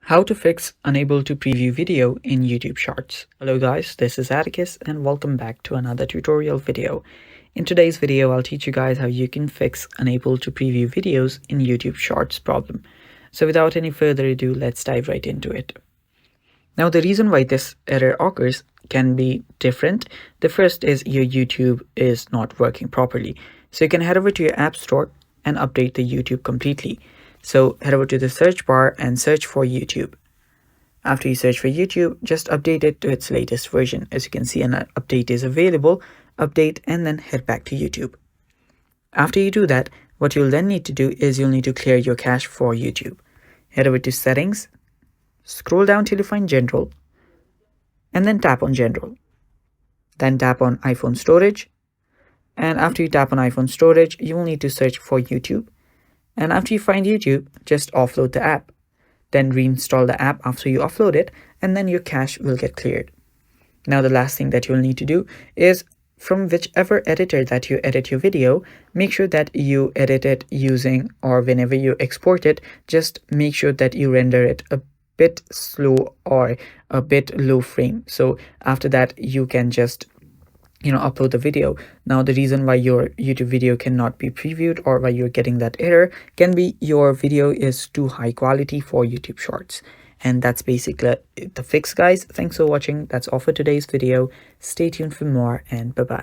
How to fix unable to preview video in YouTube Shorts. Hello guys, this is Atticus and welcome back to another tutorial video. In today's video, I'll teach you guys how you can fix unable to preview videos in YouTube Shorts problem. So without any further ado, let's dive right into it. Now the reason why this error occurs can be different. The first is your YouTube is not working properly. So you can head over to your App Store and update the YouTube completely. So head over to the search bar and search for YouTube. After you search for YouTube, just update it to its latest version. As you can see, an update is available. Update and then head back to YouTube. After you do that, what you'll then need to do is you'll need to clear your cache for YouTube. Head over to Settings, scroll down till you find General, and then tap on General. Then tap on iPhone Storage. And after you tap on iPhone Storage, you will need to search for YouTube. And after you find YouTube, just offload the app. Then reinstall the app after you offload it, and then your cache will get cleared. Now the last thing that you'll need to do is from whichever editor that you edit your video, make sure that you edit it using, or whenever you export it, just make sure that you render it a bit slow or a bit low frame. So after that, you can just upload the video. Now the reason why your YouTube video cannot be previewed or why you're getting that error can be your video is too high quality for YouTube Shorts. And that's basically the fix, guys. Thanks for watching. That's all for today's video. Stay tuned for more, and bye-bye.